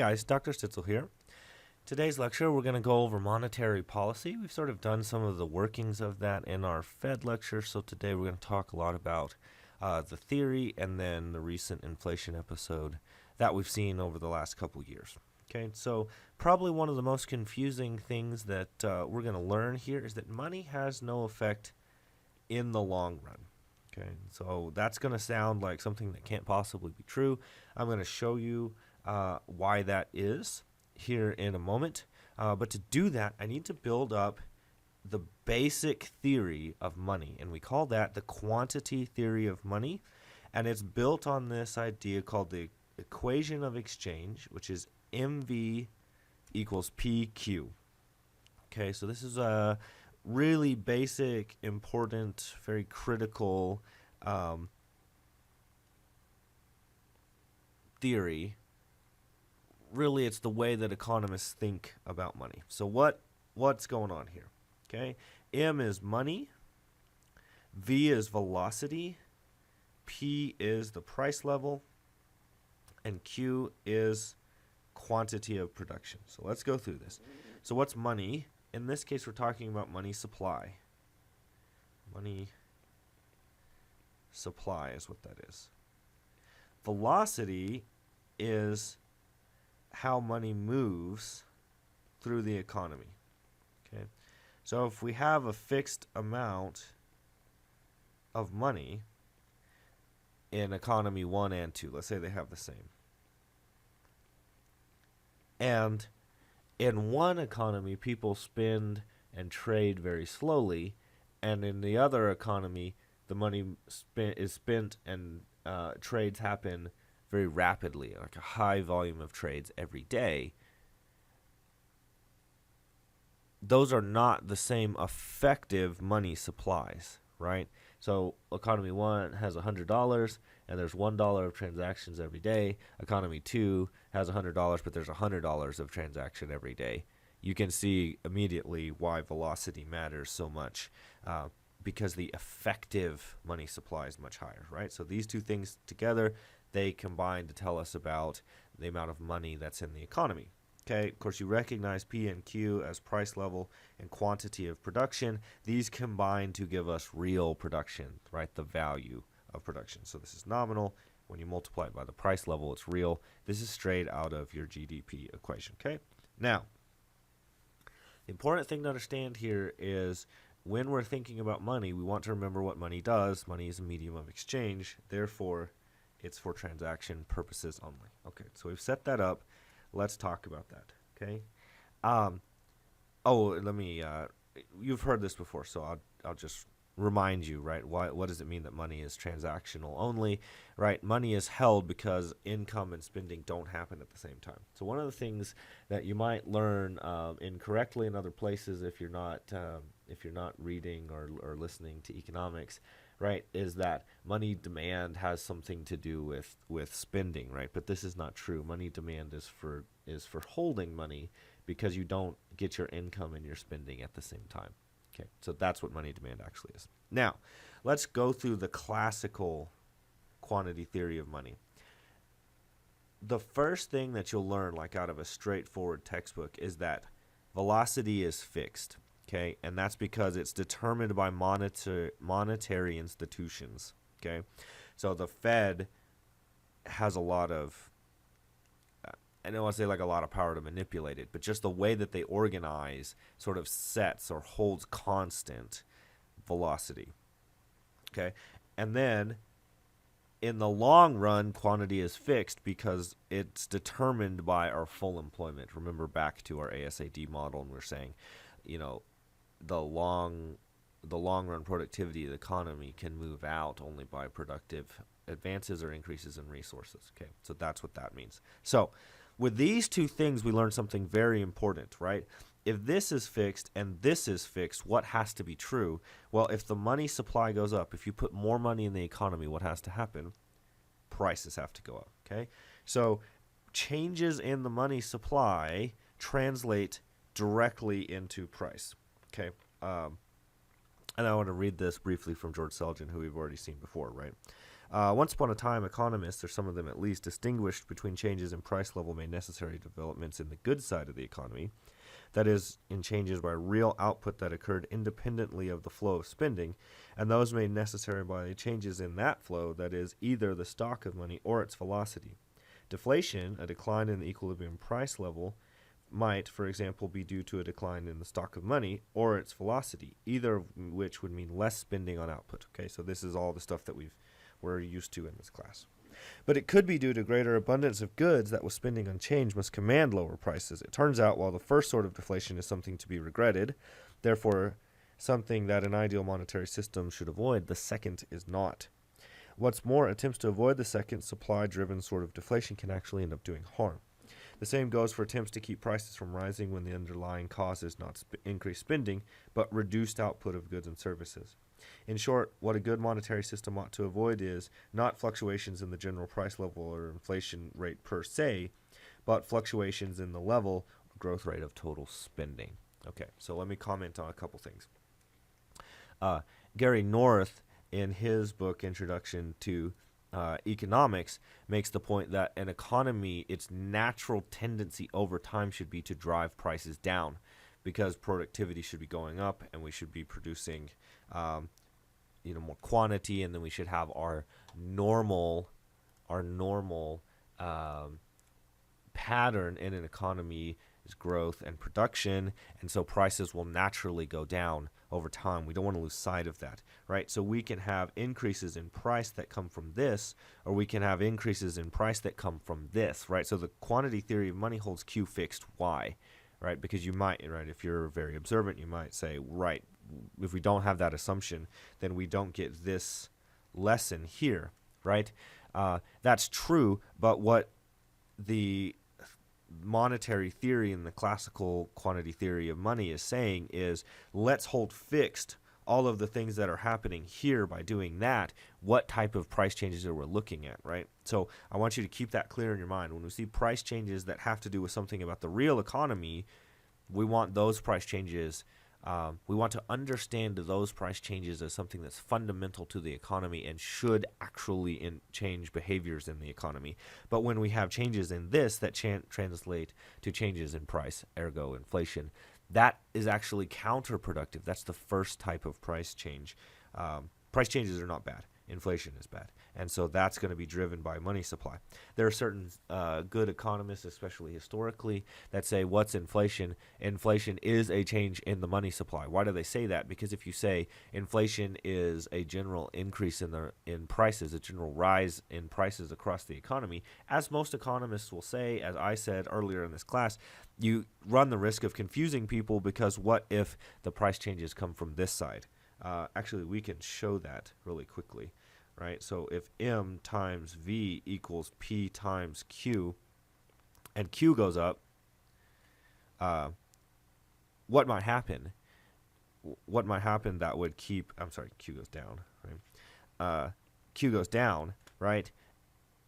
guys, Dr. Stitzel here. Today's lecture, we're going to go over monetary policy. We've sort of done some of the workings of that in our Fed lecture, so today we're going to talk a lot about the theory and then the recent inflation episode that we've seen over the last couple years. Okay, so probably one of the most confusing things that we're going to learn here is that money has no effect in the long run. Okay, so that's going to sound like something that can't possibly be true. I'm going to show you why that is here in a moment. But to do that, I need to build up the basic theory of money, and we call that the quantity theory of money. And it's built on this idea called the equation of exchange, which is MV equals PQ. Okay, so this is a really basic, important, very critical theory. Really, it's the way that economists think about money. So what's going on here? Okay, M is money, V is velocity, P is the price level, and Q is quantity of production. So let's go through this. So what's money? In this case, we're talking about money supply. Money supply is what that is. Velocity is how money moves through the economy. Okay, so if we have a fixed amount of money in economy 1 and 2, let's say they have the same, and in one economy people spend and trade very slowly, and in the other economy the money is spent and trades happen very rapidly, like a high volume of trades every day. Those are not the same effective money supplies, right? So economy 1 has $100 and there's $1 of transactions every day. Economy 2 has $100 but there's $100 of transaction every day. You can see immediately why velocity matters so much, because the effective money supply is much higher, right? So these two things together, they combine to tell us about the amount of money that's in the economy. Okay, of course, you recognize P and Q as price level and quantity of production. These combine to give us real production, right? The value of production. So this is nominal. When you multiply it by the price level, it's real. This is straight out of your GDP equation, okay? Now, the important thing to understand here is when we're thinking about money, we want to remember what money does. Money is a medium of exchange. Therefore, it's for transaction purposes only. Okay, so we've set that up. Let's talk about that, okay? You've heard this before, so I'll just remind you, right? What does it mean that money is transactional only, right? Money is held because income and spending don't happen at the same time. So one of the things that you might learn incorrectly in other places if you're not reading or listening to economics, right, is that money demand has something to do with spending, right? But this is not true. Money demand is for holding money because you don't get your income and your spending at the same time. Okay, so that's what money demand actually is. Now, let's go through the classical quantity theory of money. The first thing that you'll learn, like out of a straightforward textbook, is that velocity is fixed. Okay, and that's because it's determined by monetary institutions. Okay, so the Fed has a lot of, I don't want to say like a lot of power to manipulate it, but just the way that they organize sort of sets or holds constant velocity. Okay, and then in the long run, quantity is fixed because it's determined by our full employment. Remember back to our ASAD model, and we're saying, the long run productivity of the economy can move out only by productive advances or increases in resources. Okay, so that's what that means. So with these two things, we learn something very important, right? If this is fixed and this is fixed, what has to be true? Well, if the money supply goes up, if you put more money in the economy, what has to happen? Prices have to go up, okay? So changes in the money supply translate directly into price, okay? And I want to read this briefly from George Selgin, who we've already seen before, right? Once upon a time, economists, or some of them at least, distinguished between changes in price level made necessary developments in the good side of the economy, that is, in changes by real output that occurred independently of the flow of spending, and those made necessary by changes in that flow, that is, either the stock of money or its velocity. Deflation, a decline in the equilibrium price level, might, for example, be due to a decline in the stock of money or its velocity, either of which would mean less spending on output. Okay, so this is all the stuff that we're used to in this class. But it could be due to greater abundance of goods that was spending on change must command lower prices. It turns out while the first sort of deflation is something to be regretted, therefore something that an ideal monetary system should avoid, the second is not. What's more, attempts to avoid the second supply-driven sort of deflation can actually end up doing harm. The same goes for attempts to keep prices from rising when the underlying cause is not increased spending, but reduced output of goods and services. In short, what a good monetary system ought to avoid is not fluctuations in the general price level or inflation rate per se, but fluctuations in the level or growth rate of total spending. Okay, so let me comment on a couple things. Gary North, in his book Introduction to Economics, makes the point that an economy, its natural tendency over time should be to drive prices down, because productivity should be going up and we should be producing more quantity, and then we should have our normal pattern in an economy is growth and production, and so prices will naturally go down over time. We don't want to lose sight of that, right? So we can have increases in price that come from this, or we can have increases in price that come from this, right? So the quantity theory of money holds Q fixed Y, right? Because you might, right, if you're very observant, you might say, right, if we don't have that assumption, then we don't get this lesson here, right? That's true, but what the monetary theory and the classical quantity theory of money is saying is, let's hold fixed all of the things that are happening here by doing that. What type of price changes are we looking at, right? So I want you to keep that clear in your mind. When we see price changes that have to do with something about the real economy, we want those price changes. We want to understand those price changes as something that's fundamental to the economy and should actually change behaviors in the economy. But when we have changes in this that translate to changes in price, ergo inflation, that is actually counterproductive. That's the first type of price change. Price changes are not bad. Inflation is bad. And so that's going to be driven by money supply. There are certain good economists, especially historically, that say, what's inflation? Inflation is a change in the money supply. Why do they say that? Because if you say inflation is a general increase in prices, a general rise in prices across the economy, as most economists will say, as I said earlier in this class, you run the risk of confusing people, because what if the price changes come from this side? Actually, we can show that really quickly. Right, so if M times V equals P times Q, and Q goes up, what might happen? What might happen that would keep, Q goes down, right? Q goes down, right?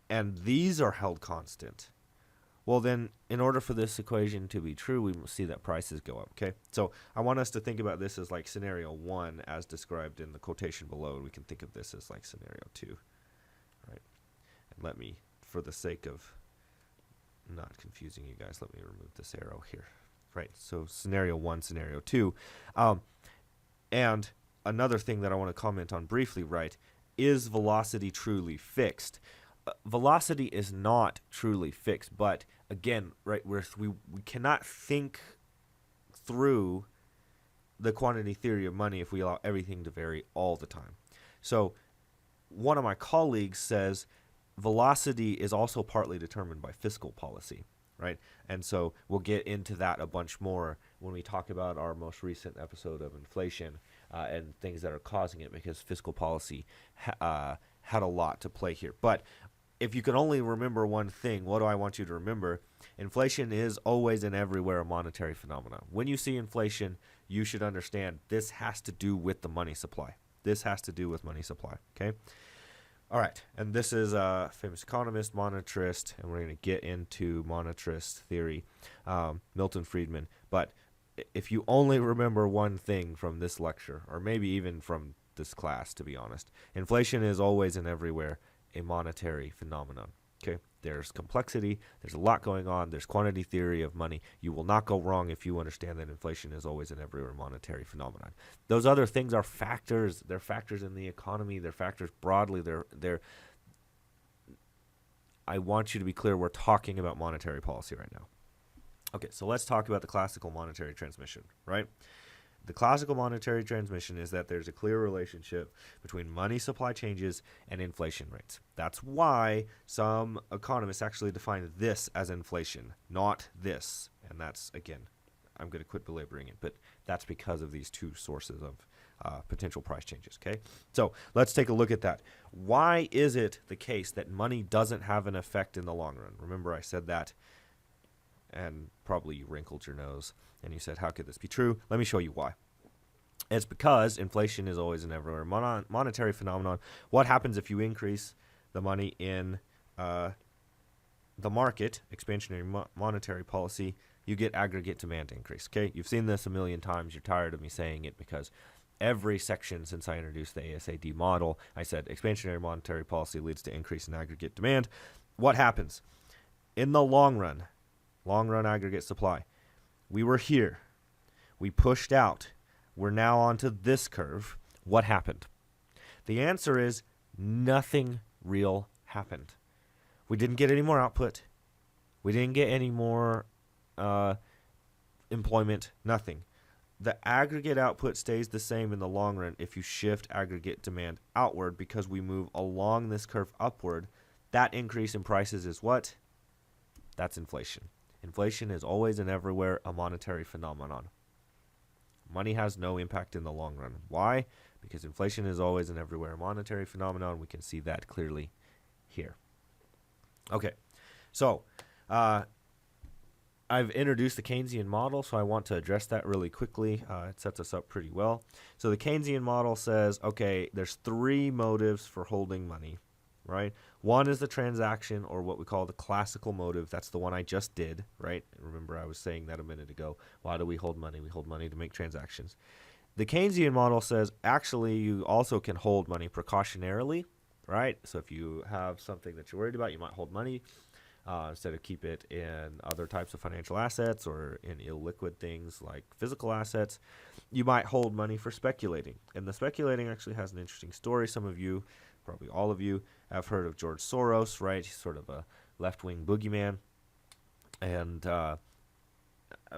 And these are held constant. Well, then, in order for this equation to be true, we must see that prices go up, okay? So I want us to think about this as like scenario 1 as described in the quotation below, and we can think of this as like scenario 2, right? And let me, for the sake of not confusing you guys, let me remove this arrow here, right? So scenario 1, scenario 2. And another thing that I want to comment on briefly, right, is velocity truly fixed? Velocity is not truly fixed, but again, right, we cannot think through the quantity theory of money if we allow everything to vary all the time. So one of my colleagues says velocity is also partly determined by fiscal policy, right? And so we'll get into that a bunch more when we talk about our most recent episode of inflation and things that are causing it, because fiscal policy had a lot to play here. But if you can only remember one thing, what do I want you to remember? Inflation is always and everywhere a monetary phenomenon. When you see inflation, you should understand this has to do with the money supply. This has to do with money supply, okay? All right, and this is a famous economist, monetarist, and we're going to get into monetarist theory, Milton Friedman. But if you only remember one thing from this lecture, or maybe even from this class, to be honest, inflation is always and everywhere a monetary phenomenon. Okay, there's complexity, there's a lot going on, there's quantity theory of money. You will not go wrong if you understand that inflation is always and everywhere monetary phenomenon. Those other things are factors. They're factors in the economy. They're factors broadly. They're I want you to be clear, we're talking about monetary policy right now. Okay, so let's talk about the classical monetary transmission, right? The classical monetary transmission is that there's a clear relationship between money supply changes and inflation rates. That's why some economists actually define this as inflation, not this. And that's, again, I'm going to quit belaboring it, but that's because of these two sources of potential price changes, okay? So let's take a look at that. Why is it the case that money doesn't have an effect in the long run? Remember I said that, and probably you wrinkled your nose, and you said, how could this be true? Let me show you why. It's because inflation is always and everywhere monetary phenomenon. What happens if you increase the money in the market, expansionary monetary policy, you get aggregate demand increase, okay? You've seen this a million times. You're tired of me saying it because every section since I introduced the ASAD model, I said expansionary monetary policy leads to increase in aggregate demand. What happens? In the long run aggregate supply, we were here. We pushed out. We're now onto this curve. What happened? The answer is nothing real happened. We didn't get any more output. We didn't get any more employment, nothing. The aggregate output stays the same in the long run if you shift aggregate demand outward because we move along this curve upward. That increase in prices is what? That's inflation. Inflation is always and everywhere a monetary phenomenon. Money has no impact in the long run. Why? Because inflation is always and everywhere a monetary phenomenon. We can see that clearly here. Okay, so I've introduced the Keynesian model, so I want to address that really quickly. It sets us up pretty well. So the Keynesian model says, okay, there's three motives for holding money, right? One is the transaction, or what we call the classical motive. That's the one I just did, right? Remember I was saying that a minute ago. Why do we hold money? We hold money to make transactions. The Keynesian model says, actually, you also can hold money precautionarily, right? So if you have something that you're worried about, you might hold money. Instead of keep it in other types of financial assets or in illiquid things like physical assets, you might hold money for speculating. And the speculating actually has an interesting story. Some of you, probably all of you, have heard of George Soros, right? He's sort of a left-wing boogeyman. And I'm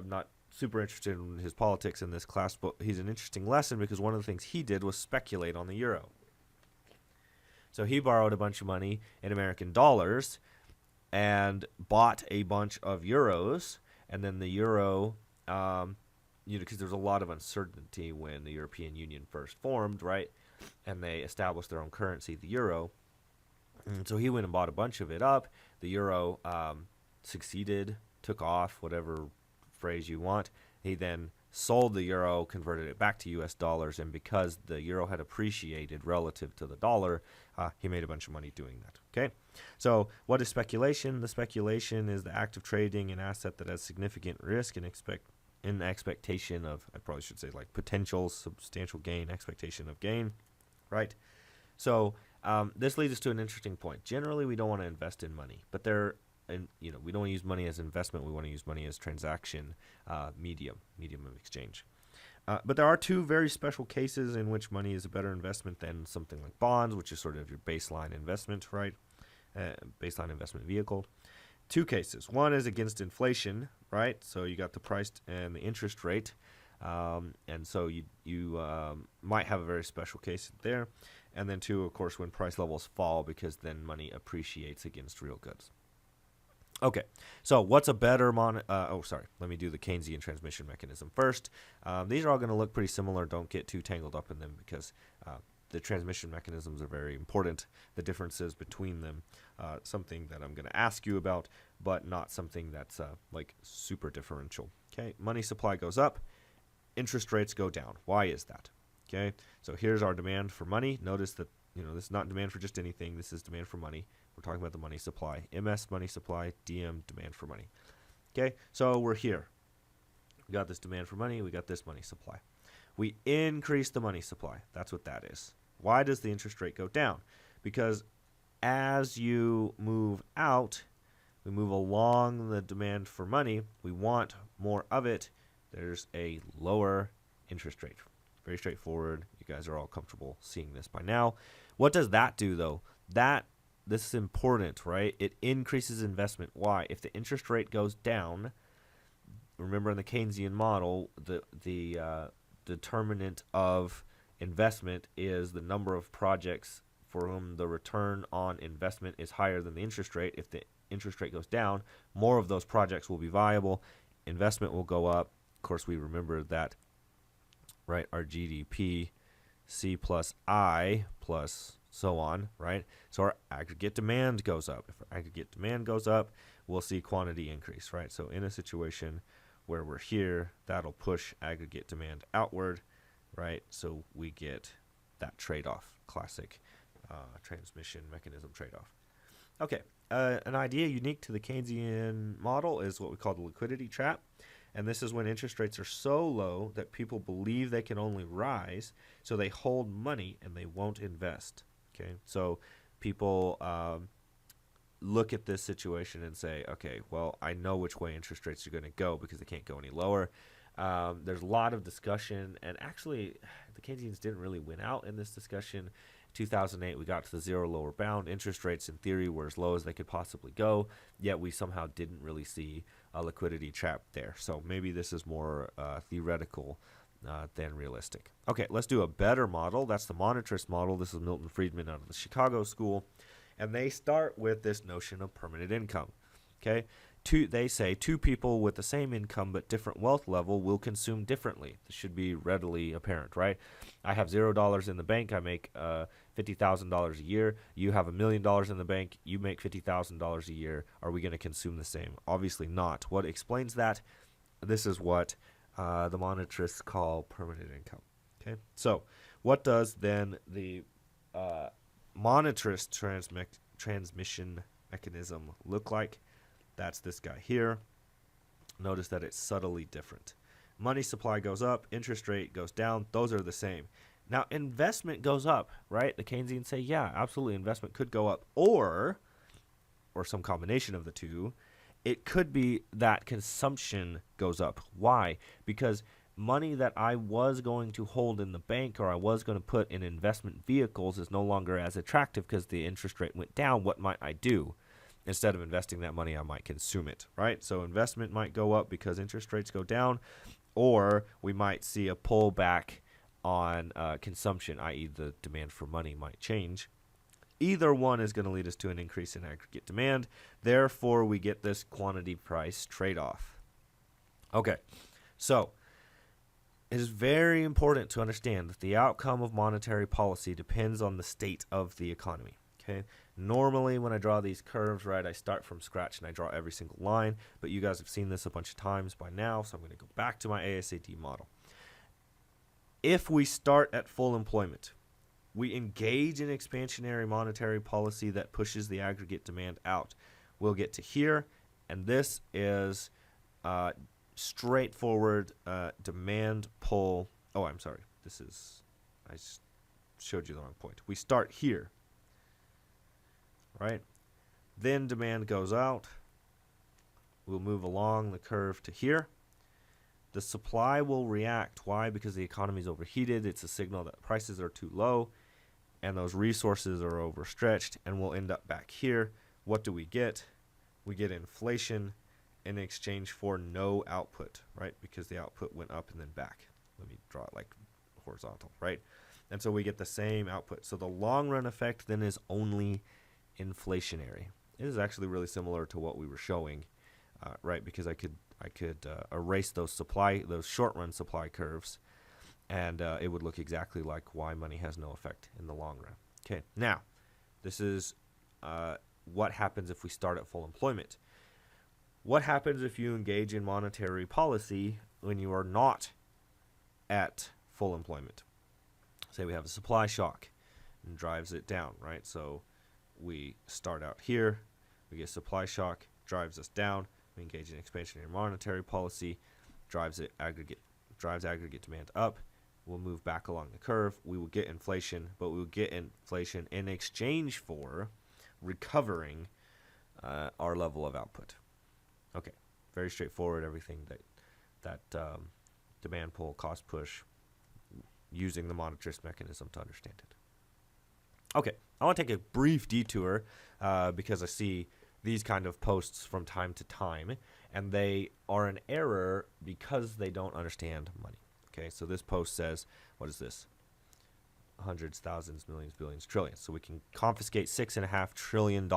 not super interested in his politics in this class, but he's an interesting lesson because one of the things he did was speculate on the euro. So he borrowed a bunch of money in American dollars and bought a bunch of euros, and then the euro, because there's a lot of uncertainty when the European Union first formed, right? And they established their own currency, the euro. And so he went and bought a bunch of it up. The euro succeeded, took off, whatever phrase you want. He then sold the euro, converted it back to US dollars, and because the euro had appreciated relative to the dollar, he made a bunch of money doing that, okay? So what is speculation? The speculation is the act of trading an asset that has significant risk and expectation of, I probably should say like potential substantial gain, expectation of gain, right? So this leads us to an interesting point. Generally, we don't want to invest in money, but we don't want to use money as investment. We want to use money as transaction medium of exchange. But there are two very special cases in which money is a better investment than something like bonds, which is sort of your baseline investment, right? Baseline investment vehicle. Two cases. One is against inflation, right? So you got the price and the interest rate. And so you might have a very special case there. And then two, of course, when price levels fall, because then money appreciates against real goods. Okay, so what's a better let me do the Keynesian transmission mechanism first. These are all going to look pretty similar. Don't get too tangled up in them because the transmission mechanisms are very important. The differences between them, something that I'm going to ask you about, but not something that's like super differential. Okay, money supply goes up, interest rates go down. Why is that? Okay, so here's our demand for money. Notice that this is not demand for just anything. This is demand for money. We're talking about the money supply. MS, money supply. DM, demand for money. Okay, so we're here. We got this demand for money. We got this money supply. We increase the money supply. That's what that is. Why does the interest rate go down? Because as you move out, we move along the demand for money. We want more of it. There's a lower interest rate. Very straightforward. You guys are all comfortable seeing this by now. What does that do, though? This is important, right? It increases investment. Why? If the interest rate goes down, remember in the Keynesian model, the determinant of investment is the number of projects for whom the return on investment is higher than the interest rate. If the interest rate goes down, more of those projects will be viable. Investment will go up. Of course, we remember that, right? Our GDP, C plus I plus so on, right? So our aggregate demand goes up. If our aggregate demand goes up, we'll see quantity increase, right? So in a situation where we're here, that'll push aggregate demand outward, right? So we get that trade-off, classic transmission mechanism trade-off. Okay, an idea unique to the Keynesian model is what we call the liquidity trap. And this is when interest rates are so low that people believe they can only rise, so they hold money and they won't invest. Okay, so people look at this situation and say, okay, well, I know which way interest rates are going to go because they can't go any lower. There's a lot of discussion, and actually, the Keynesians didn't really win out in this discussion. 2008, we got to the zero lower bound. Interest rates, in theory, were as low as they could possibly go, yet we somehow didn't really see a liquidity trap there. So maybe this is more theoretical than realistic. Okay, let's do a better model. That's the monetarist model. This is Milton Friedman out of the Chicago School. And they start with this notion of permanent income. Okay, they say two people with the same income but different wealth level will consume differently. This should be readily apparent, right? I have $0 in the bank. I make $50,000 a year. You have $1 million in the bank. You make $50,000 a year. Are we going to consume the same? Obviously not. What explains that? This is what the monetarists call permanent income. Okay, so what does then the monetarist transmission mechanism look like? That's this guy here. Notice that it's subtly different. Money supply goes up, interest rate goes down. Those are the same. Now, investment goes up, right? The Keynesians say, yeah, absolutely, investment could go up. Or some combination of the two. It could be that consumption goes up. Why? Because money that I was going to hold in the bank or I was going to put in investment vehicles is no longer as attractive because the interest rate went down. What might I do? Instead of investing that money, I might consume it, right? So investment might go up because interest rates go down, or we might see a pullback on consumption, i.e. the demand for money might change. Either one is going to lead us to an increase in aggregate demand. Therefore, we get this quantity price trade-off. Okay, so it is very important to understand that the outcome of monetary policy depends on the state of the economy. Okay. Normally, when I draw these curves, right, I start from scratch and I draw every single line. But you guys have seen this a bunch of times by now, so I'm going to go back to my ASAT model. If we start at full employment, we engage in expansionary monetary policy that pushes the aggregate demand out. We'll get to here, and this is straightforward demand pull. Oh, I'm sorry. I showed you the wrong point. We start here. Right? Then demand goes out. We'll move along the curve to here. The supply will react. Why? Because the economy is overheated. It's a signal that prices are too low and those resources are overstretched, and we'll end up back here. What do we get? We get inflation in exchange for no output, right? Because the output went up and then back. Let me draw it like horizontal, right? And so we get the same output. So the long run effect then is only inflationary. It is actually really similar to what we were showing, right? Because I could erase those short run supply curves, and it would look exactly like why money has no effect in the long run. Okay, now this is what happens if we start at full employment. What happens if you engage in monetary policy when you are not at full employment? Say we have a supply shock and drives it down, right? So we start out here, we get supply shock, drives us down, we engage in expansionary monetary policy, drives aggregate demand up. We'll move back along the curve. We will get inflation, but we will get inflation in exchange for recovering our level of output. Okay, very straightforward. Everything that demand pull, cost push, using the monetarist mechanism to understand it. Okay, I want to take a brief detour because I see these kind of posts from time to time, and they are an error because they don't understand money. Okay, so this post says, what is this? Hundreds, thousands, millions, billions, trillions. So we can confiscate $6.5 trillion,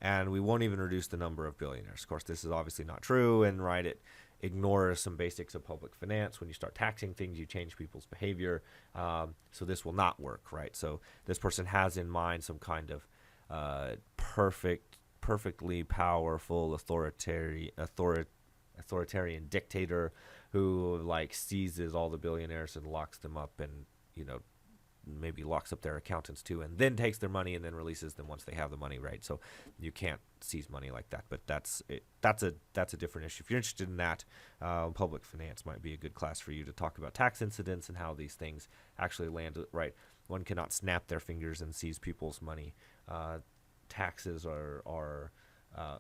and we won't even reduce the number of billionaires. Of course, this is obviously not true, and right, it ignores some basics of public finance. When you start taxing things, you change people's behavior. So this will not work, right? So this person has in mind some kind of perfectly powerful authoritarian dictator who like seizes all the billionaires and locks them up, and maybe locks up their accountants too, and then takes their money and then releases them once they have the money, right? So you can't seize money like that, but that's a different issue. If you're interested in that, public finance might be a good class for you to talk about tax incidents and how these things actually land, right? One cannot snap their fingers and seize people's money. Taxes are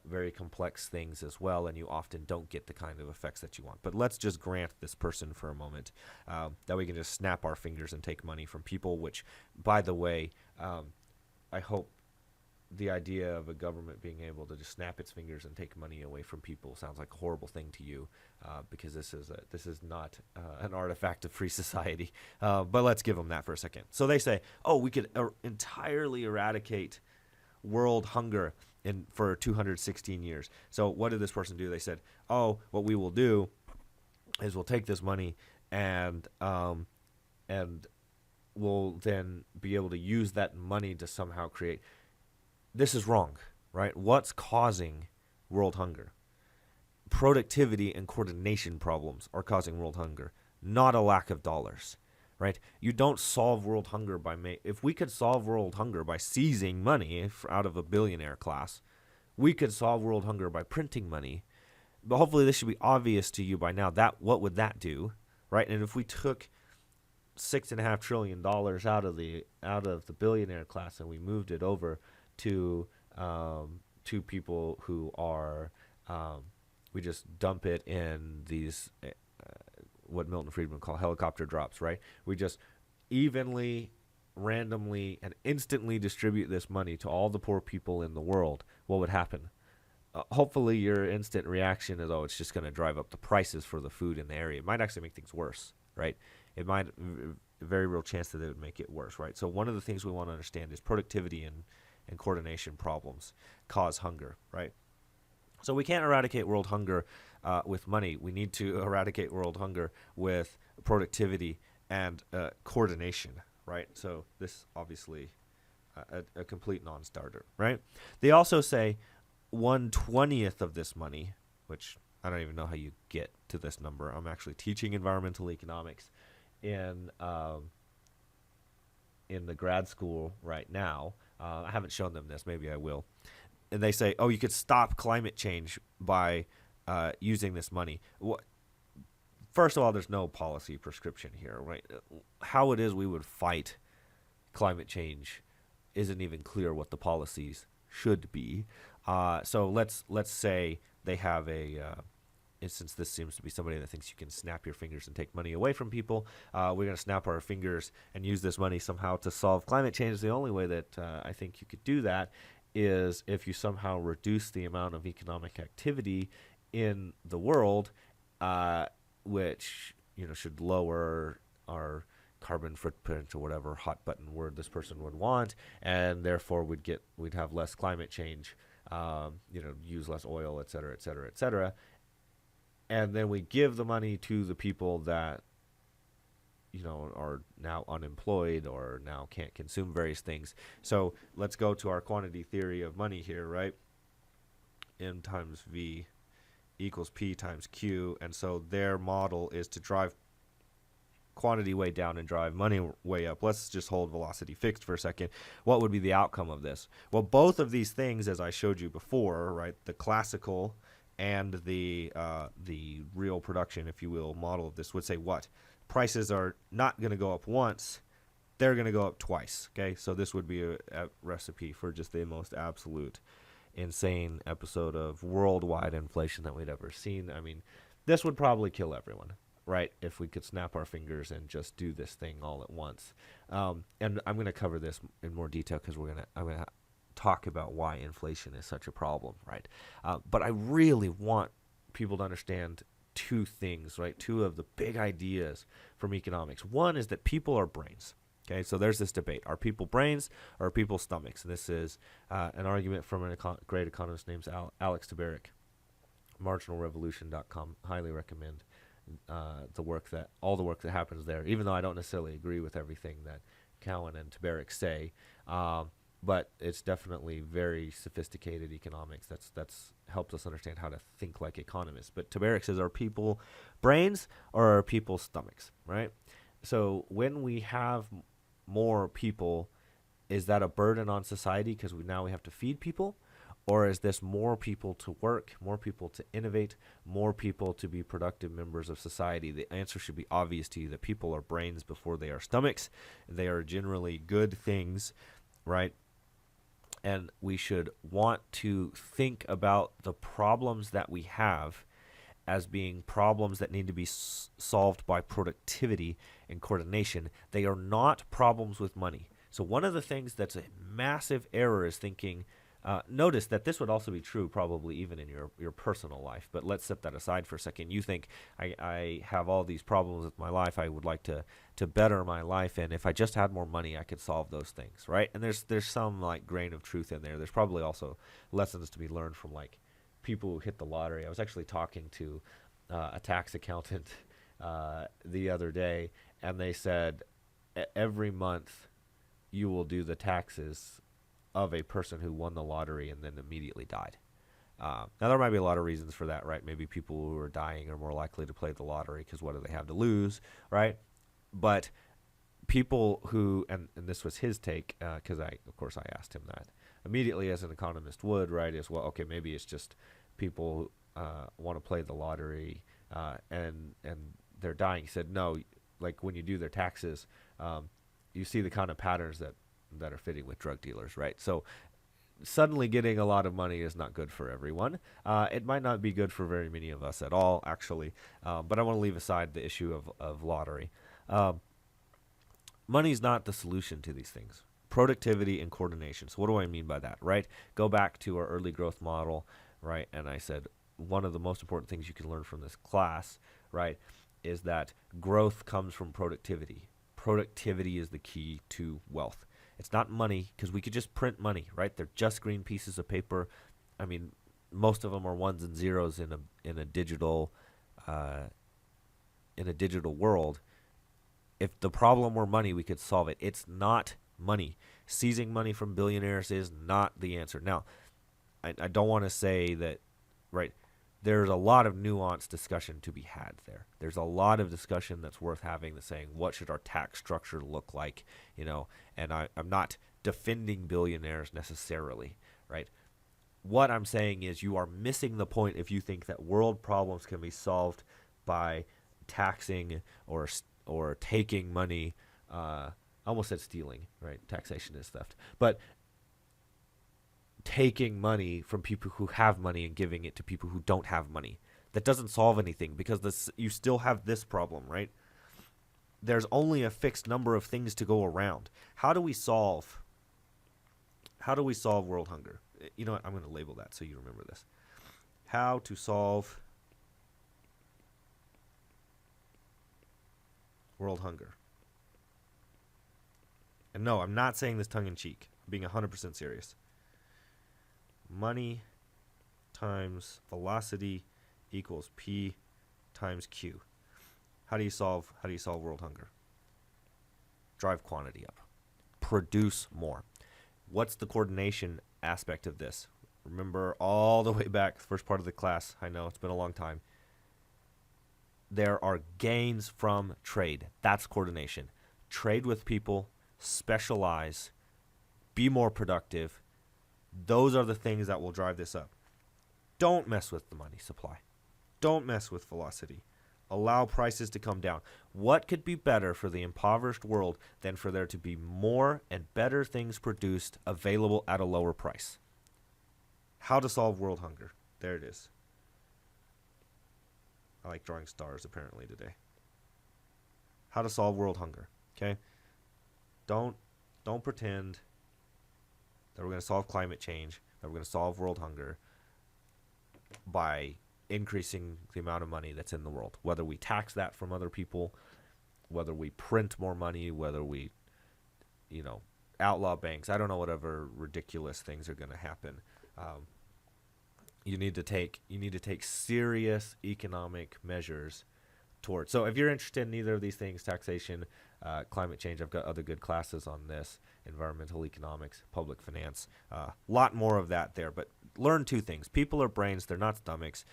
very complex things as well, and you often don't get the kind of effects that you want. But let's just grant this person for a moment that we can just snap our fingers and take money from people, which, by the way, I hope the idea of a government being able to just snap its fingers and take money away from people sounds like a horrible thing to you, because this is not an artifact of free society. But let's give them that for a second. So they say, oh, we could entirely eradicate world hunger for 216 years. So what did this person do? They said, oh, what we will do is we'll take this money and we'll then be able to use that money to somehow create. This is wrong, right? What's causing world hunger? Productivity and coordination problems are causing world hunger, not a lack of dollars. Right? You don't solve world hunger if we could solve world hunger by seizing money out of a billionaire class, we could solve world hunger by printing money. But hopefully this should be obvious to you by now. What would that do, right? And if we took $6.5 trillion out of the billionaire class and we moved it over to people who are, we just dump it in these. What Milton Friedman called helicopter drops, right? We just evenly, randomly, and instantly distribute this money to all the poor people in the world. What would happen? Hopefully your instant reaction is, oh, it's just going to drive up the prices for the food in the area. It might actually make things worse, right? It might, a very real chance that it would make it worse, right? So one of the things we want to understand is productivity and coordination problems cause hunger, right? So we can't eradicate world hunger with money. We need to eradicate world hunger with productivity and coordination, right? So this obviously a complete non-starter, right? They also say 1/20th of this money, which I don't even know how you get to this number. I'm actually teaching environmental economics in the grad school right now. I haven't shown them this. Maybe I will. And they say, oh, you could stop climate change by using this money. First of all, there's no policy prescription here, right? How it is we would fight climate change isn't even clear what the policies should be. So let's say they have since this seems to be somebody that thinks you can snap your fingers and take money away from people, we're going to snap our fingers and use this money somehow to solve climate change. The only way that I think you could do that is if you somehow reduce the amount of economic activity in the world, which should lower our carbon footprint or whatever hot button word this person would want, and therefore we'd have less climate change, use less oil, et cetera, et cetera, et cetera. And then we give the money to the people that are now unemployed or now can't consume various things. So let's go to our quantity theory of money here, right? M times V equals P times Q. And so their model is to drive quantity way down and drive money way up. Let's just hold velocity fixed for a second. What would be the outcome of this? Well, both of these things, as I showed you before, right, the classical and the real production, if you will, model of this would say what? Prices are not going to go up once. they're going to go up twice. Okay, so this would be a recipe for just the most absolute insane episode of worldwide inflation that we'd ever seen. I mean, this would probably kill everyone, right? If we could snap our fingers and just do this thing all at once. And I'm going to cover this in more detail because I'm going to talk about why inflation is such a problem, right? But I really want people to understand two things, right? Two of the big ideas from economics. One is that people are brains. Okay, so there's this debate. Are people brains or are people stomachs? And this is an argument from a great economist named Alex Tabarrok. MarginalRevolution.com. Highly recommend all the work that happens there, even though I don't necessarily agree with everything that Cowan and Tabarrok say. But it's definitely very sophisticated economics that's helped us understand how to think like economists. But Tabarrok says, are people brains or are people stomachs, right? So when we have more people, is that a burden on society because now we have to feed people? Or is this more people to work, more people to innovate, more people to be productive members of society? The answer should be obvious to you that people are brains before they are stomachs. They are generally good things, right? And we should want to think about the problems that we have as being problems that need to be solved by productivity and coordination. They are not problems with money. So one of the things that's a massive error is thinking, notice that this would also be true probably even in your personal life, but let's set that aside for a second. You think, I have all these problems with my life, I would like to better my life, and if I just had more money, I could solve those things, right? And there's some like grain of truth in there. There's probably also lessons to be learned from like people who hit the lottery. I was actually talking to a tax accountant the other day, and they said every month you will do the taxes of a person who won the lottery and then immediately died. Now, there might be a lot of reasons for that, right? Maybe people who are dying are more likely to play the lottery because what do they have to lose, right? But people who, and this was his take, because of course I asked him that immediately as an economist would, right, is, well, okay, maybe it's just people want to play the lottery and they're dying. He said, no, like when you do their taxes, you see the kind of patterns that are fitting with drug dealers, right? So suddenly getting a lot of money is not good for everyone. It might not be good for very many of us at all, actually, but I want to leave aside the issue of lottery. Money's not the solution to these things. Productivity and coordination. So what do I mean by that, right? Go back to our early growth model, right? And I said one of the most important things you can learn from this class, right, is that growth comes from productivity. Productivity is the key to wealth. It's not money, because we could just print money, right? They're just green pieces of paper. I mean, most of them are ones and zeros in a digital world. If the problem were money, we could solve it. It's not money. Seizing money from billionaires is not the answer. Now, I don't want to say that, right, there's a lot of nuanced discussion to be had there. There's a lot of discussion that's worth having, the saying, what should our tax structure look like, and I'm not defending billionaires necessarily, right? What I'm saying is you are missing the point if you think that world problems can be solved by taxing or taking money. I almost said stealing, right? Taxation is theft. But taking money from people who have money and giving it to people who don't have money. That doesn't solve anything, because you still have this problem, right? There's only a fixed number of things to go around. How do we solve world hunger? You know what? I'm going to label that so you remember this. How to solve world hunger. And no, I'm not saying this tongue in cheek. I'm being 100% serious. Money times velocity equals P times Q. How do you solve world hunger? Drive quantity up. Produce more. What's the coordination aspect of this? Remember all the way back, the first part of the class. I know it's been a long time. There are gains from trade. That's coordination. Trade with people, specialize, be more productive. Those are the things that will drive this up. Don't mess with the money supply. Don't mess with velocity. Allow prices to come down. What could be better for the impoverished world than for there to be more and better things produced available at a lower price? How to solve world hunger. There it is. I like drawing stars apparently today. How to solve world hunger. Okay? Don't pretend that we're going to solve climate change, that we're going to solve world hunger by increasing the amount of money that's in the world. Whether we tax that from other people, whether we print more money, whether we, outlaw banks. I don't know, whatever ridiculous things are going to happen. You need to take serious economic measures towards. So if you're interested in either of these things, taxation, climate change, I've got other good classes on this, environmental economics, public finance, a lot more of that there. But learn two things. People are brains, they're not stomachs,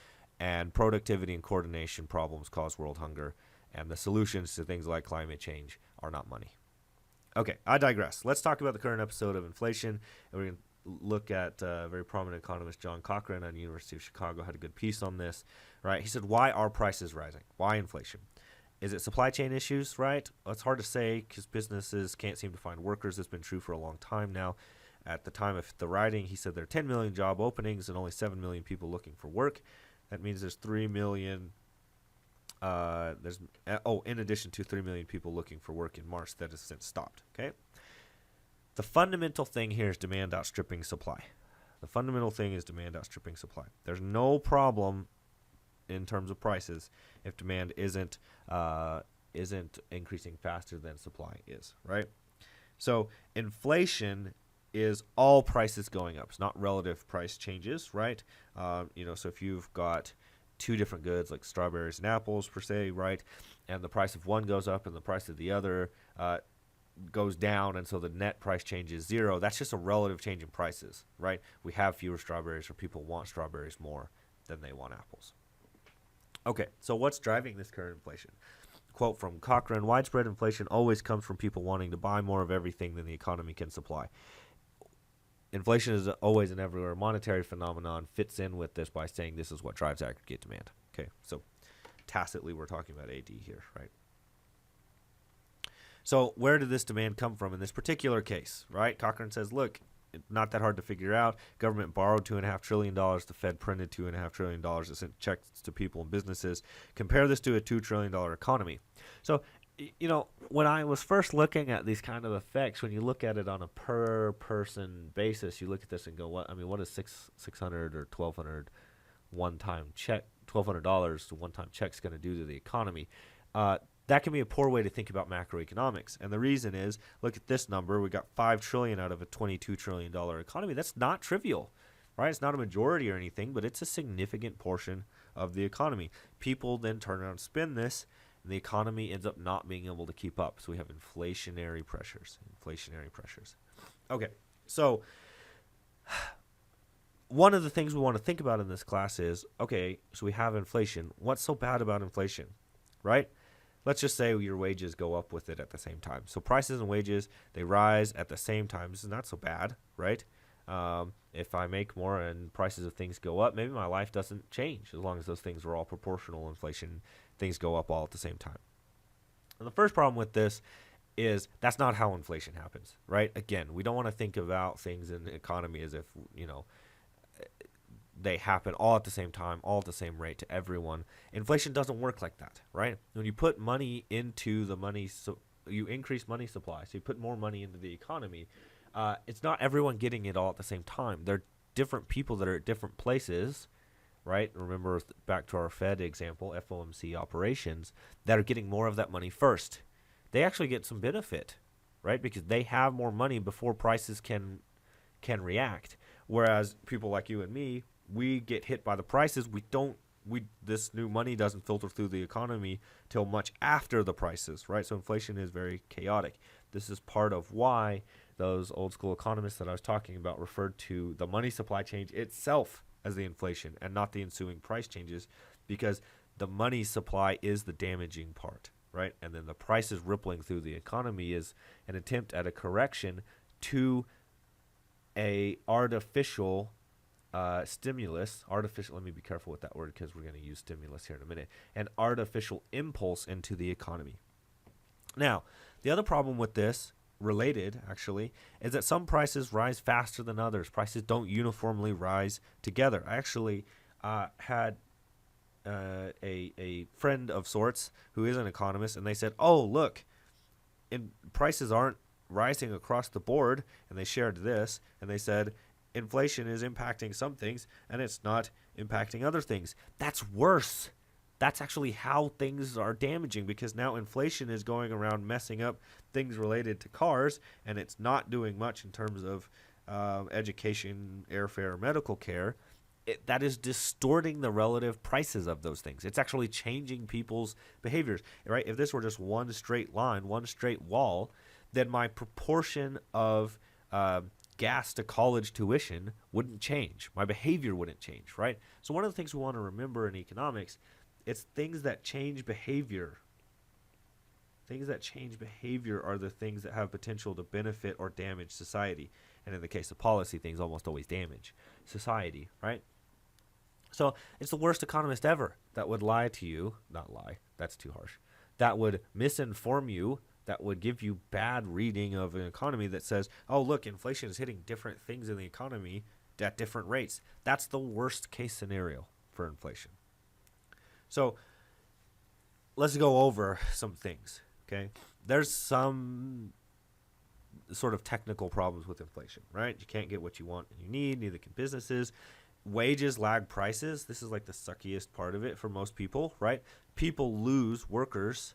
and productivity and coordination problems cause world hunger, and the solutions to things like climate change are not money. Okay, I digress. Let's talk about the current episode of inflation, and we're going to look at very prominent economist John Cochrane on the University of Chicago had a good piece on this, right? He said, why are prices rising? Why inflation? Is it supply chain issues, right? Well, it's hard to say because businesses can't seem to find workers. It's been true for a long time now. At the time of the writing, he said there are 10 million job openings and only 7 million people looking for work. That means there's 3 million, in addition to 3 million people looking for work in March that has since stopped, okay? The fundamental thing here is demand outstripping supply. The fundamental thing is demand outstripping supply. There's no problem in terms of prices if demand isn't increasing faster than supply is, right? So inflation is all prices going up. It's not relative price changes, right? So if you've got two different goods like strawberries and apples per se, right, and the price of one goes up and the price of the other goes down, and so the net price change is zero, that's just a relative change in prices, right? We have fewer strawberries, or people want strawberries more than they want apples. Okay, so what's driving this current inflation? Quote from Cochrane, widespread inflation always comes from people wanting to buy more of everything than the economy can supply. Inflation is always and everywhere. Monetary phenomenon fits in with this by saying this is what drives aggregate demand. Okay, so tacitly we're talking about AD here, right? So where did this demand come from in this particular case, right? Cochrane says, look, it's not that hard to figure out. Government borrowed $2.5 trillion. The Fed printed $2.5 trillion. It sent checks to people and businesses. Compare this to a $2 trillion economy. So, when I was first looking at these kind of effects, when you look at it on a per person basis, you look at this and go, what is $600 or $1,200 one-time check, $1,200 one-time checks going to do to the economy? That can be a poor way to think about macroeconomics. And the reason is, look at this number. We got $5 trillion out of a $22 trillion economy. That's not trivial, right? It's not a majority or anything, but it's a significant portion of the economy. People then turn around and spend this, and the economy ends up not being able to keep up. So we have inflationary pressures. Okay, so one of the things we want to think about in this class is, okay, so we have inflation. What's so bad about inflation, right? Let's just say your wages go up with it at the same time. So prices and wages, they rise at the same time. This is not so bad, right? If I make more and prices of things go up, maybe my life doesn't change as long as those things are all proportional. Inflation, things go up all at the same time. And the first problem with this is that's not how inflation happens, right? Again, we don't want to think about things in the economy as if, they happen all at the same time, all at the same rate to everyone. Inflation doesn't work like that, right? When you put money into the money, so you increase money supply, so you put more money into the economy. It's not everyone getting it all at the same time. There are different people that are at different places, right? Remember back to our Fed example, FOMC operations, that are getting more of that money first. They actually get some benefit, right? Because they have more money before prices can react. Whereas people like you and me, we get hit by the prices. This new money doesn't filter through the economy till much after the prices, right? So inflation is very chaotic. This is part of why those old school economists that I was talking about referred to the money supply change itself as the inflation and not the ensuing price changes, because the money supply is the damaging part, right? And then the prices rippling through the economy is an attempt at a correction to a artificial stimulus, artificial, let me be careful with that word because we're going to use stimulus here in a minute, an artificial impulse into the economy. Now, the other problem with this, related actually, is that some prices rise faster than others. Prices don't uniformly rise together. I actually had a friend of sorts who is an economist, and they said, "Oh, look, prices aren't rising across the board," and they shared this, and they said, "Inflation is impacting some things, and it's not impacting other things." That's worse. That's actually how things are damaging, because now inflation is going around messing up things related to cars, and it's not doing much in terms of education, airfare, medical care. That is distorting the relative prices of those things. It's actually changing people's behaviors, right? If this were just one straight line, one straight wall, then my proportion of gas to college tuition wouldn't change. My behavior wouldn't change, right? So one of the things we want to remember in economics, it's things that change behavior. Things that change behavior are the things that have potential to benefit or damage society. And in the case of policy, things almost always damage society, right? So it's the worst economist ever that would lie to you. Not lie, that's too harsh. That would misinform you, that would give you bad reading of an economy that says, oh, look, inflation is hitting different things in the economy at different rates. That's the worst case scenario for inflation. So let's go over some things, okay? There's some sort of technical problems with inflation, right? You can't get what you want and you need, neither can businesses. Wages lag prices. This is like the suckiest part of it for most people, right? People lose, workers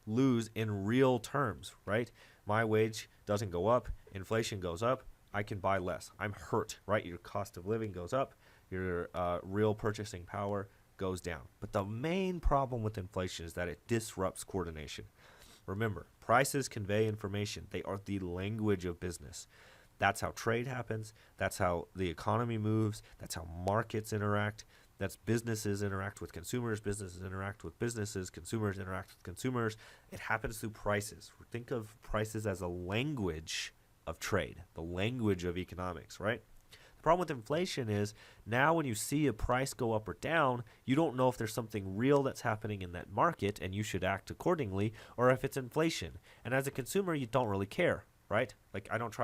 lose in real terms, right? My wage doesn't go up, inflation goes up, I can buy less. I'm hurt, right? Your cost of living goes up, your real purchasing power goes down. But the main problem with inflation is that it disrupts coordination. Remember, prices convey information. They are the language of business. That's how trade happens. That's how the economy moves. That's how markets interact. That's businesses interact with consumers. Businesses interact with businesses. Consumers interact with consumers. It happens through prices. Think of prices as a language of trade, the language of economics, right? The problem with inflation is now when you see a price go up or down, you don't know if there's something real that's happening in that market and you should act accordingly, or if it's inflation. And as a consumer, you don't really care, right? Like I don't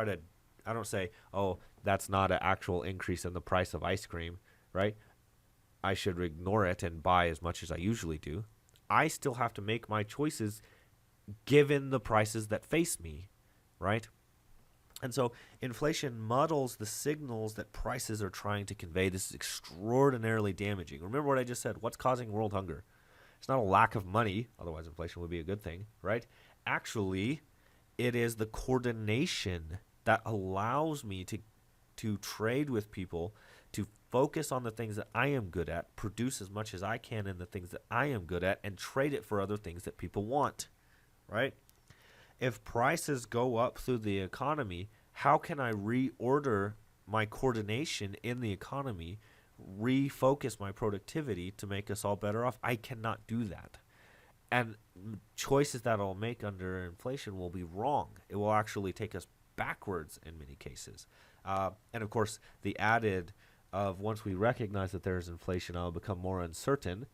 say, oh, that's not an actual increase in the price of ice cream, right? I should ignore it and buy as much as I usually do. I still have to make my choices given the prices that face me, right? And so inflation muddles the signals that prices are trying to convey. This is extraordinarily damaging. Remember what I just said. What's causing world hunger? It's not a lack of money, otherwise inflation would be a good thing, right? Actually, it is the coordination that allows me to trade with people, to focus on the things that I am good at, produce as much as I can in the things that I am good at, and trade it for other things that people want, right? If prices go up through the economy, how can I reorder my coordination in the economy, refocus my productivity to make us all better off? I cannot do that. And choices that I'll make under inflation will be wrong. It will actually take us backwards in many cases. And of course, the added of once we recognize that there is inflation, I'll become more uncertain,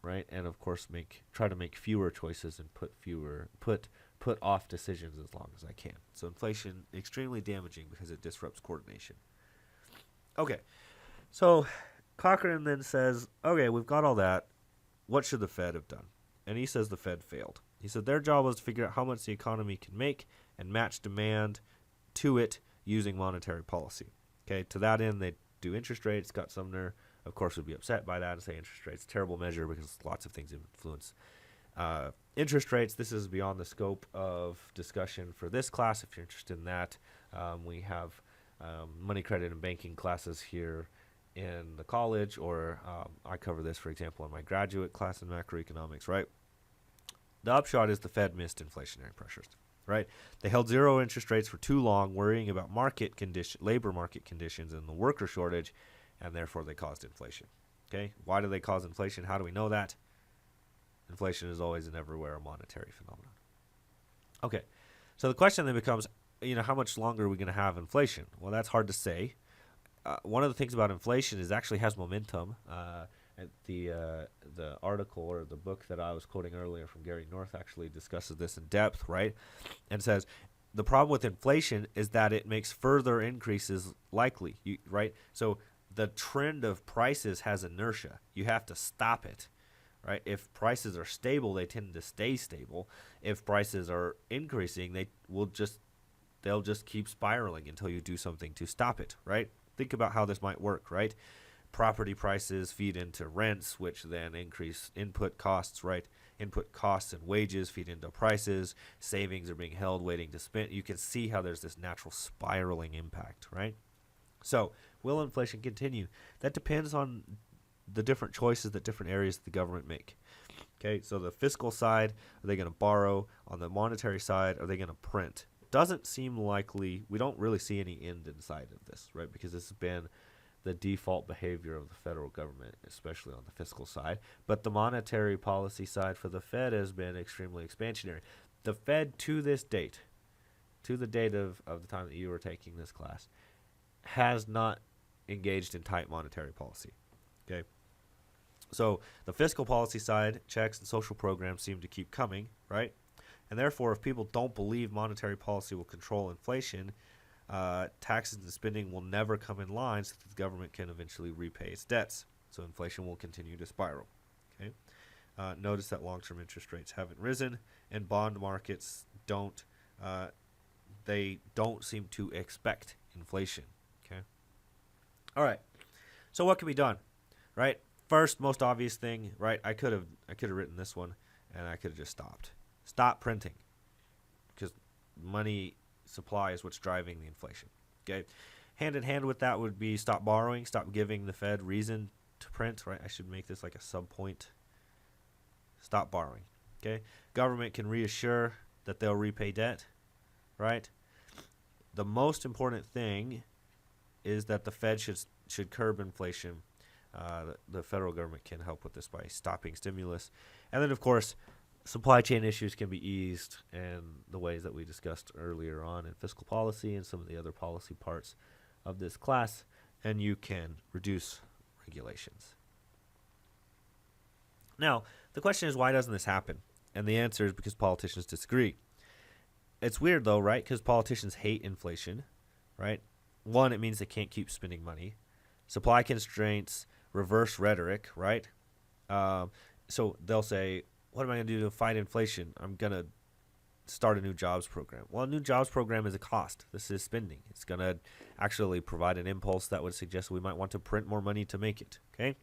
right? And of course, try to make fewer choices and put off decisions as long as I can. So inflation, extremely damaging because it disrupts coordination. Okay, so Cochrane then says, okay, we've got all that. What should the Fed have done? And he says the Fed failed. He said their job was to figure out how much the economy can make and match demand to it using monetary policy. Okay, to that end, they do interest rates. Scott Sumner, of course, would be upset by that and say interest rates, terrible measure because lots of things influence interest rates. This is beyond the scope of discussion for this class. If you're interested in that, we have money, credit, and banking classes here in the college, or I cover this, for example, in my graduate class in macroeconomics, right? The upshot is the Fed missed inflationary pressures, right? They held zero interest rates for too long, worrying about labor market conditions and the worker shortage, and therefore they caused inflation. Okay, why do they cause inflation? How do we know that? Inflation is always and everywhere a monetary phenomenon. Okay, so the question then becomes, how much longer are we going to have inflation? Well, that's hard to say. one of the things about inflation is it actually has momentum. The article or the book that I was quoting earlier from Gary North actually discusses this in depth, right? And says the problem with inflation is that it makes further increases likely, right? So the trend of prices has inertia. You have to stop it, right? If prices are stable, they tend to stay stable. If prices are increasing, they'll just keep spiraling until you do something to stop it, right? Think about how this might work, right? Property prices feed into rents, which then increase input costs, right? Input costs and wages feed into prices. Savings are being held waiting to spend. You can see how there's this natural spiraling impact, right? So, will inflation continue? That depends on the different choices that different areas of the government make. Okay, so the fiscal side, are they going to borrow? On the monetary side, are they going to print? Doesn't seem likely. We don't really see any end in sight of this, right? Because this has been the default behavior of the federal government, especially on the fiscal side. But the monetary policy side for the Fed has been extremely expansionary. The Fed, to this date, to the date of the time that you were taking this class, has not engaged in tight monetary policy. Okay. So the fiscal policy side, checks and social programs seem to keep coming, right? And therefore, if people don't believe monetary policy will control inflation, taxes and spending will never come in line so that the government can eventually repay its debts. So inflation will continue to spiral. Okay. Notice that long-term interest rates haven't risen, and bond markets don't seem to expect inflation. Okay. All right. So what can be done? Right. First, most obvious thing. Right. I could have written this one, and I could have just stopped. Stop printing, because money supply is what's driving the inflation. Okay, hand in hand with that would be stop borrowing, stop giving the Fed reason to print. Right, I should make this like a sub point. Stop borrowing. Okay, government can reassure that they'll repay debt. Right, the most important thing is that the Fed should curb inflation. The federal government can help with this by stopping stimulus, and then of course, supply chain issues can be eased in the ways that we discussed earlier on in fiscal policy and some of the other policy parts of this class, and you can reduce regulations. Now, the question is, why doesn't this happen? And the answer is because politicians disagree. It's weird, though, right? Because politicians hate inflation, right? One, it means they can't keep spending money. Supply constraints reverse rhetoric, right? So they'll say, what am I going to do to fight inflation? I'm going to start a new jobs program. Well, a new jobs program is a cost. This is spending. It's going to actually provide an impulse that would suggest we might want to print more money to make it. Okay.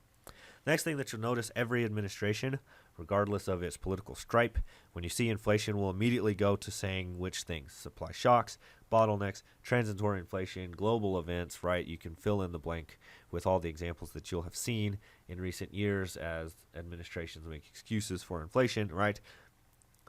Next thing that you'll notice, every administration, regardless of its political stripe, when you see inflation, will immediately go to saying which things: supply shocks, bottlenecks, transitory inflation, global events, right? You can fill in the blank with all the examples that you'll have seen in recent years as administrations make excuses for inflation, right?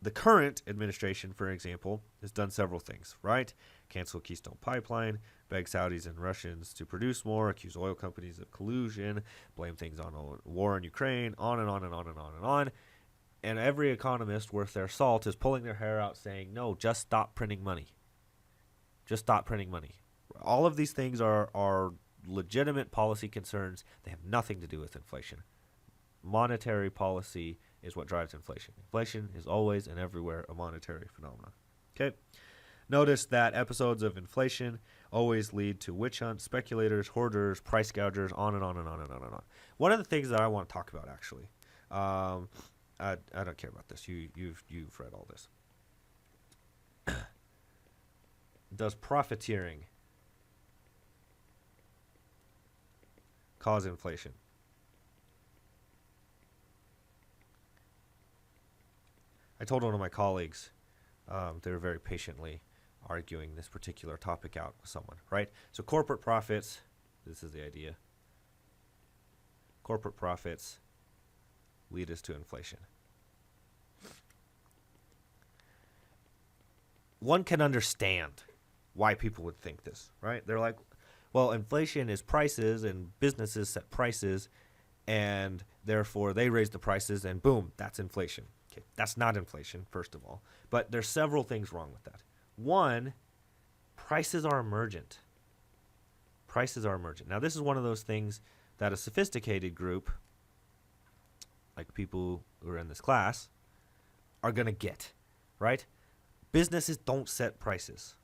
The current administration, for example, has done several things, right? Cancel Keystone Pipeline, beg Saudis and Russians to produce more, accuse oil companies of collusion, blame things on war in Ukraine, on and on and on and on and on. And every economist worth their salt is pulling their hair out saying, no, just stop printing money. Just stop printing money. All of these things are legitimate policy concerns. They have nothing to do with inflation. Monetary policy is what drives inflation. Inflation is always and everywhere a monetary phenomenon. Okay. Notice that episodes of inflation always lead to witch hunts, speculators, hoarders, price gougers, on and on and on and on and on. One of the things that I want to talk about, actually, I don't care about this. You've read all this. Does profiteering cause inflation? I told one of my colleagues, they were very patiently arguing this particular topic out with someone, right? So corporate profits, this is the idea. Corporate profits lead us to inflation. One can understand why people would think this, right? They're like, well, inflation is prices and businesses set prices, and therefore they raise the prices and boom, that's inflation. Okay, that's not inflation, first of all. But there's several things wrong with that. One, prices are emergent. Prices are emergent. Now, this is one of those things that a sophisticated group, like people who are in this class, are going to get, right? Businesses don't set prices.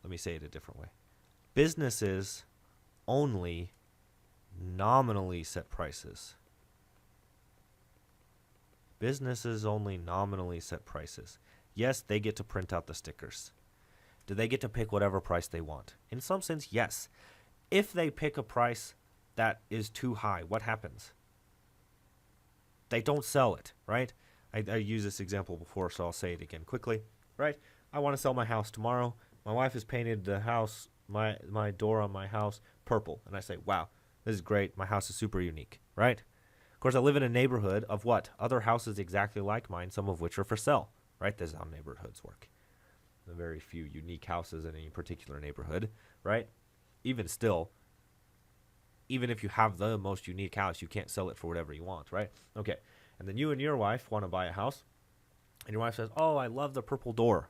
Let me say it a different way. Businesses only nominally set prices. Businesses only nominally set prices. Yes, they get to print out the stickers. Do they get to pick whatever price they want? In some sense, yes. If they pick a price that is too high, what happens? They don't sell it, right? I used this example before, so I'll say it again quickly, right? I want to sell my house tomorrow. My wife has painted the house, my door on my house, purple. And I say, wow, this is great. My house is super unique, right? Of course, I live in a neighborhood of what? Other houses exactly like mine, some of which are for sale, right? This is how neighborhoods work. There are very few unique houses in any particular neighborhood, right? Even still, even if you have the most unique house, you can't sell it for whatever you want, right? Okay. And then you and your wife want to buy a house, and your wife says, oh, I love the purple door.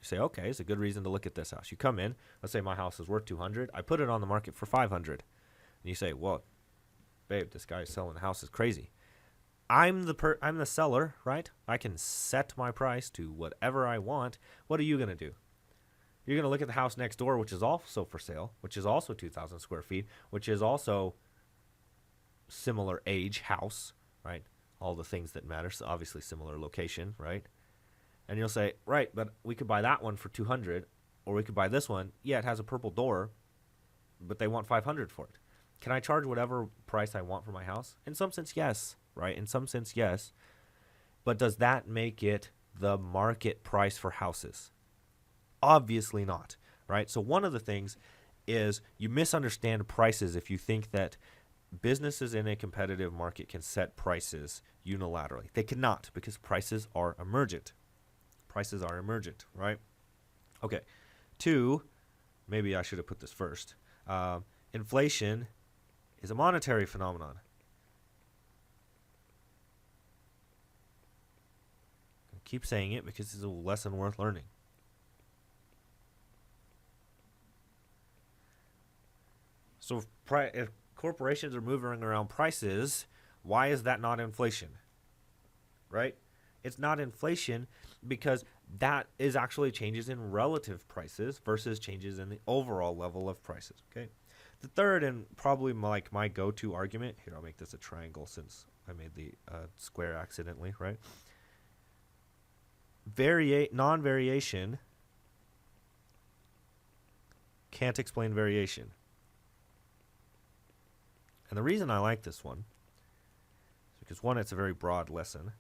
You say, okay, it's a good reason to look at this house. You come in, let's say my house is worth $200. I put it on the market for $500. And you say, well, babe, this guy selling the house is crazy. I'm the seller, right? I can set my price to whatever I want. What are you going to do? You're going to look at the house next door, which is also for sale, which is also 2,000 square feet, which is also similar age house, right? All the things that matter. So obviously similar location, right? And you'll say, right, but we could buy that one for 200, or we could buy this one. Yeah, it has a purple door, but they want 500 for it. Can I charge whatever price I want for my house? In some sense, yes, right? In some sense, yes. But does that make it the market price for houses? Obviously not, right? So one of the things is you misunderstand prices if you think that businesses in a competitive market can set prices unilaterally. They cannot, because prices are emergent. Prices are emergent, right? Okay. 2, maybe I should have put this first. Inflation is a monetary phenomenon. I keep saying it because it's a lesson worth learning. So if corporations are moving around prices, why is that not inflation? Right? It's not inflation because that is actually changes in relative prices versus changes in the overall level of prices. Okay. The third, and probably like my go-to argument here, I'll make this a triangle since I made the square accidentally, right? Non-variation can't explain variation. And the reason I like this one is because, one, it's a very broad lesson.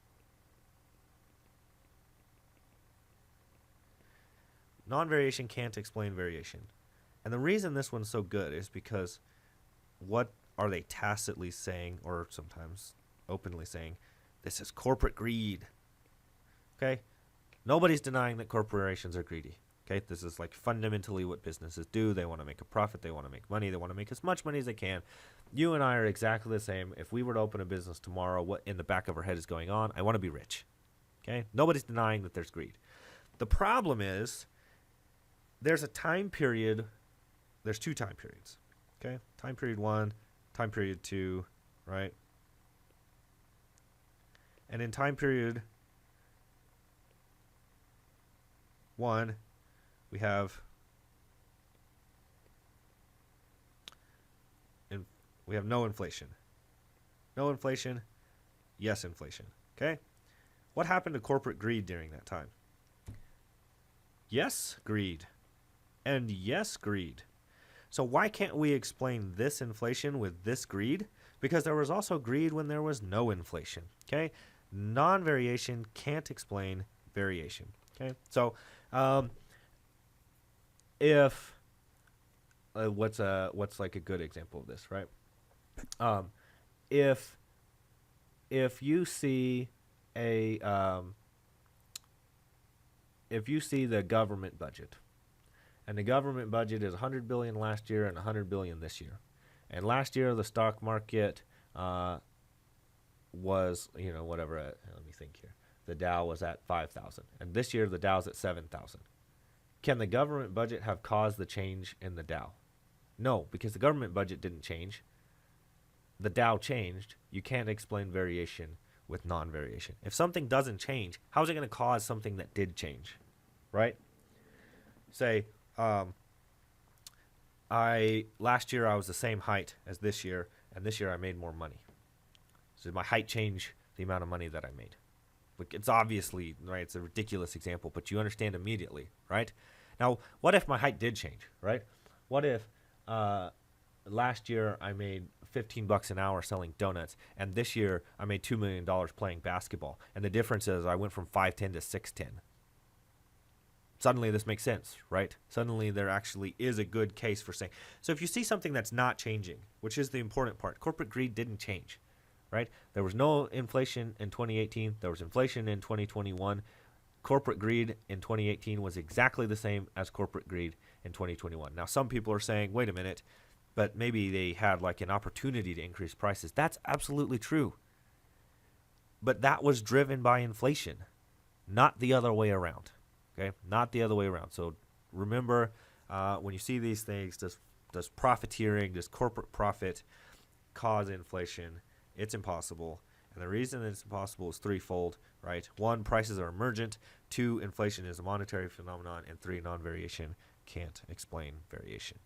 Non-variation can't explain variation. And the reason this one's so good is because what are they tacitly saying, or sometimes openly saying? This is corporate greed. Okay? Nobody's denying that corporations are greedy. Okay? This is like fundamentally what businesses do. They want to make a profit. They want to make money. They want to make as much money as they can. You and I are exactly the same. If we were to open a business tomorrow, what in the back of our head is going on? I want to be rich. Okay? Nobody's denying that there's greed. The problem is there's a time period. There's 2 time periods. Okay? Time period 1, time period 2, right? And in time period 1, we have no inflation. No inflation, yes inflation. Okay? What happened to corporate greed during that time? Yes, greed. And yes, greed. So why can't we explain this inflation with this greed? Because there was also greed when there was no inflation. Okay? Non-variation can't explain variation. Okay? So if what's like a good example of this, right? If you see if you see the government budget, and the government budget is $100 billion last year and $100 billion this year, and last year the stock market was whatever. Let me think here. The Dow was at 5,000, and this year the Dow's at 7,000. Can the government budget have caused the change in the Dow? No, because the government budget didn't change. The Dow changed. You can't explain variation with non-variation. If something doesn't change, how is it going to cause something that did change, right? Say, I last year I was the same height as this year, and this year I made more money. So did my height change the amount of money that I made? Like, it's obviously right. It's a ridiculous example, but you understand immediately, right? Now, what if my height did change, right? What if last year I made $15 an hour selling donuts, and this year I made $2 million playing basketball, and the difference is I went from 5'10" to 6'10"? Suddenly this makes sense, right? Suddenly there actually is a good case for saying. So if you see something that's not changing, which is the important part, corporate greed didn't change, right? There was no inflation in 2018. There was inflation in 2021. Corporate greed in 2018 was exactly the same as corporate greed in 2021. Now, some people are saying, wait a minute, but maybe they had like an opportunity to increase prices. That's absolutely true. But that was driven by inflation, not the other way around. Okay, not the other way around. So remember, when you see these things, does profiteering, does corporate profit cause inflation? It's impossible. And the reason it's impossible is threefold, right? One, prices are emergent. Two, inflation is a monetary phenomenon. And three, non-variation can't explain variation.